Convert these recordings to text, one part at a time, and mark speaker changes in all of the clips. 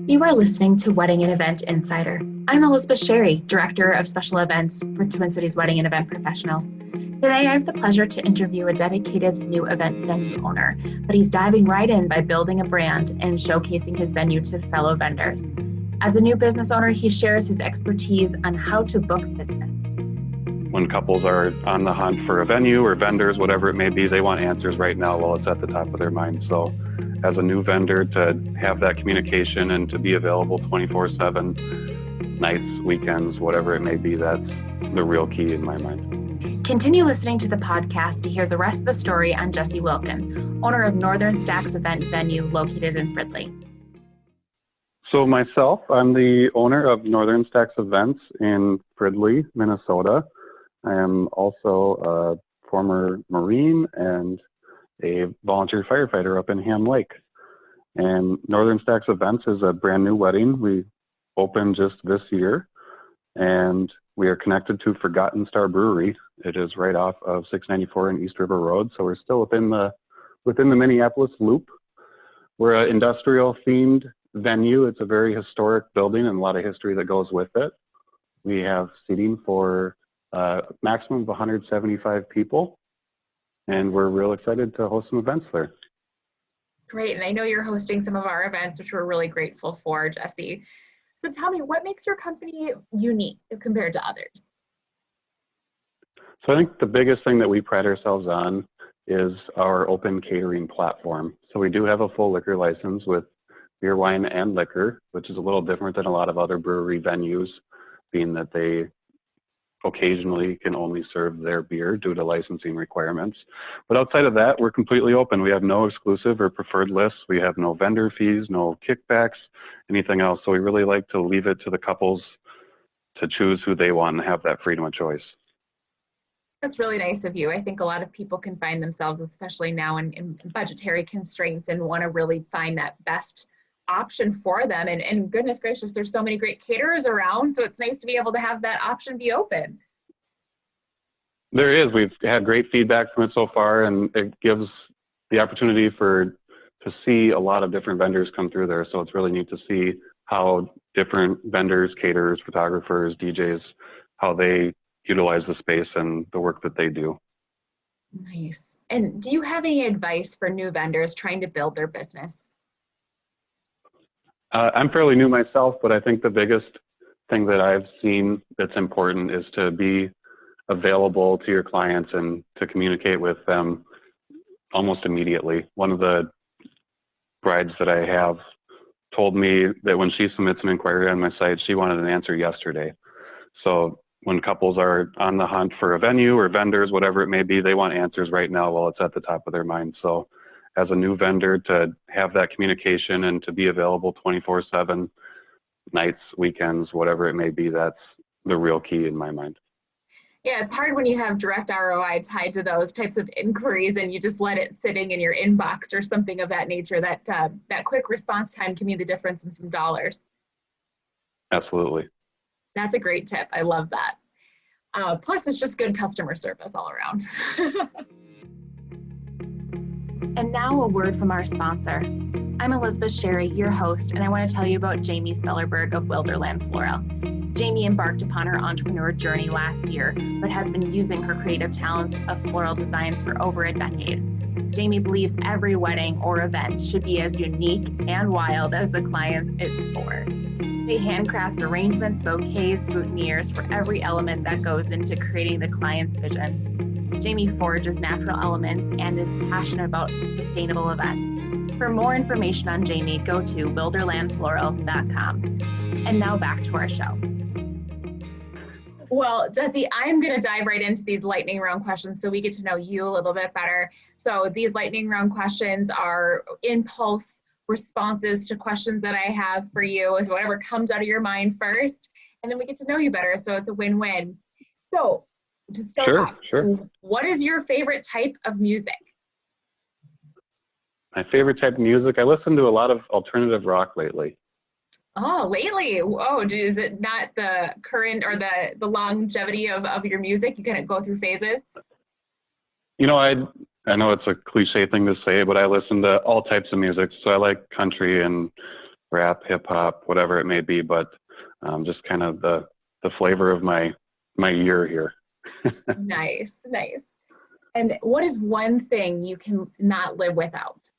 Speaker 1: You are listening to Wedding and Event Insider. I'm Elizabeth Sherry, Director of Special Events for Twin Cities Wedding and Event Professionals. Today, I have the pleasure to interview a dedicated new event venue owner, but he's diving right in by building a brand and showcasing his venue to fellow vendors. As a new business owner, he shares his expertise on how to book business.
Speaker 2: When couples are on the hunt for a venue or vendors, whatever it may be, they want answers right now while it's at the top of their mind. So as a new vendor, to have that communication and to be available 24/7, nights, weekends, whatever it may be, that's the real key in my mind.
Speaker 1: Continue listening to the podcast to hear the rest of the story on Jesse Wilken, owner of Northern Stacks event venue located in Fridley.
Speaker 2: So myself, I'm the owner of Northern Stacks Events in Fridley, Minnesota. I am also a former Marine and a volunteer firefighter up in Ham Lake. And Northern Stacks Events is a brand new wedding. We opened just this year, and we are connected to Forgotten Star Brewery. It is right off of 694 and East River Road, so we're still within the Minneapolis loop. We're an industrial themed venue. It's a very historic building and a lot of history that goes with it. We have seating for a maximum of 175 people, and we're real excited to host some events there.
Speaker 1: Great, and I know you're hosting some of our events, which we're really grateful for, Jesse. So tell me, what makes your company unique compared to others?
Speaker 2: So I think the biggest thing that we pride ourselves on is our open catering platform. So we do have a full liquor license with beer, wine, and liquor, which is a little different than a lot of other brewery venues, being that they occasionally can only serve their beer due to licensing requirements. But outside of that, we're completely open. We have no exclusive or preferred lists. We have no vendor fees, no kickbacks, anything else. So we really like to leave it to the couples to choose who they want and have that freedom of choice.
Speaker 1: That's really nice of you. I think a lot of people can find themselves, especially now in budgetary constraints, and want to really find that best option for them. And goodness gracious, there's so many great caterers around, so it's nice to be able to have that option be open.
Speaker 2: There is. We've had great feedback from it so far, and it gives the opportunity to see a lot of different vendors come through there. So it's really neat to see how different vendors, caterers, photographers, DJs, how they utilize the space and the work that they do.
Speaker 1: Nice. And do you have any advice for new vendors trying to build their business?
Speaker 2: I'm fairly new myself, but I think the biggest thing that I've seen that's important is to be available to your clients and to communicate with them almost immediately. One of the brides that I have told me that when she submits an inquiry on my site, she wanted an answer yesterday. So when couples are on the hunt for a venue or vendors, whatever it may be, they want answers right now while it's at the top of their mind. So as a new vendor, to have that communication and to be available 24/7, nights, weekends, whatever it may be, that's the real key in my mind.
Speaker 1: Yeah, it's hard when you have direct ROI tied to those types of inquiries and you just let it sitting in your inbox or something of that nature. That quick response time can be the difference in some dollars.
Speaker 2: Absolutely.
Speaker 1: That's a great tip. I love that. Plus, it's just good customer service all around. And now a word from our sponsor. I'm Elizabeth Sherry, your host, and I want to tell you about Jamie Spellerberg of Wilderland Floral. Jamie embarked upon her entrepreneur journey last year, but has been using her creative talents of floral designs for over a decade. Jamie believes every wedding or event should be as unique and wild as the client it's for. She handcrafts arrangements, bouquets, boutonnieres for every element that goes into creating the client's vision. Jamie forges natural elements and is passionate about sustainable events. For more information on Jamie, go to wilderlandfloral.com. And now back to our show. Well, Jesse, I'm going to dive right into these lightning round questions so we get to know you a little bit better. So these lightning round questions are impulse responses to questions that I have for you, is whatever comes out of your mind first, and then we get to know you better, so it's a win-win. So to start off, what is your favorite type of music?
Speaker 2: My favorite type of music? I listen to a lot of alternative rock lately.
Speaker 1: Oh, lately? Oh, is it not the current or the longevity of your music? You kind of go through phases?
Speaker 2: You know, I know it's a cliche thing to say, but I listen to all types of music. So I like country and rap, hip hop, whatever it may be, but just kind of the flavor of my year here.
Speaker 1: Nice. And what is one thing you can not live without?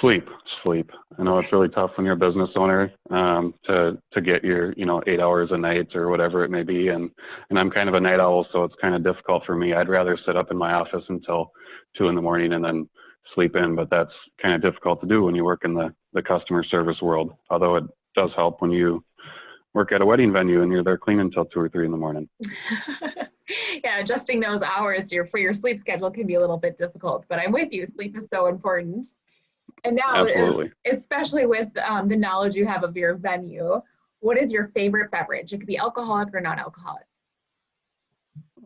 Speaker 2: Sleep. I know it's really tough when you're a business owner to get your 8 hours a night or whatever it may be, and I'm kind of a night owl, so it's kind of difficult for me. I'd rather sit up in my office until 2 a.m. and then sleep in, but that's kind of difficult to do when you work in the customer service world. Although it does help when you work at a wedding venue and you're there cleaning until 2 or 3 a.m.
Speaker 1: Yeah, adjusting those hours for your sleep schedule can be a little bit difficult, but I'm with you. Sleep is so important. And now,
Speaker 2: Absolutely.
Speaker 1: especially with the knowledge you have of your venue, what is your favorite beverage? It could be alcoholic or non-alcoholic.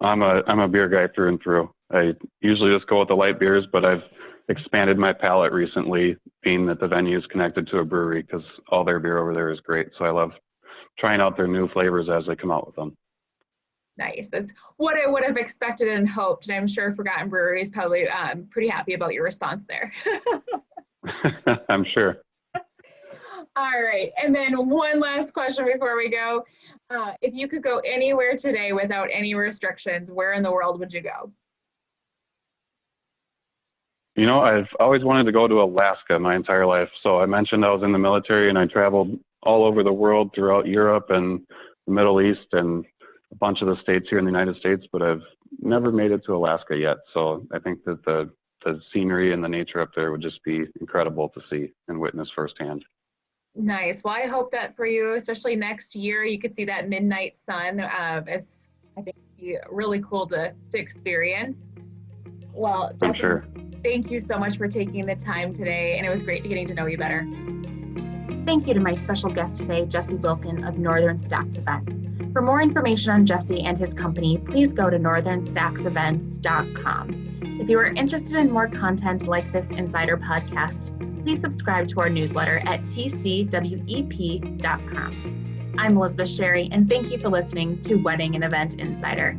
Speaker 2: I'm a beer guy through and through. I usually just go with the light beers, but I've expanded my palate recently, being that the venue is connected to a brewery, because all their beer over there is great. So I love trying out their new flavors as they come out with them.
Speaker 1: Nice. That's what I would have expected and hoped. And I'm sure Forgotten Brewery is probably pretty happy about your response there.
Speaker 2: I'm sure.
Speaker 1: All right. And then one last question before we go. If you could go anywhere today without any restrictions, where in the world would you go?
Speaker 2: I've always wanted to go to Alaska my entire life. So I mentioned I was in the military and I traveled all over the world, throughout Europe and the Middle East and a bunch of the states here in the United States, but I've never made it to Alaska yet. So I think that the scenery and the nature up there would just be incredible to see and witness firsthand.
Speaker 1: Nice. Well, I hope that for you, especially next year, you could see that midnight sun. It's, I think, be really cool to experience. Well, Jesse,
Speaker 2: I'm sure.
Speaker 1: Thank you so much for taking the time today, and it was great getting to know you better. Thank you to my special guest today, Jesse Wilken of Northern Stacks Events. For more information on Jesse and his company, please go to northernstacksevents.com. If you are interested in more content like this Insider podcast, please subscribe to our newsletter at tcwep.com. I'm Elizabeth Sherry, and thank you for listening to Wedding and Event Insider.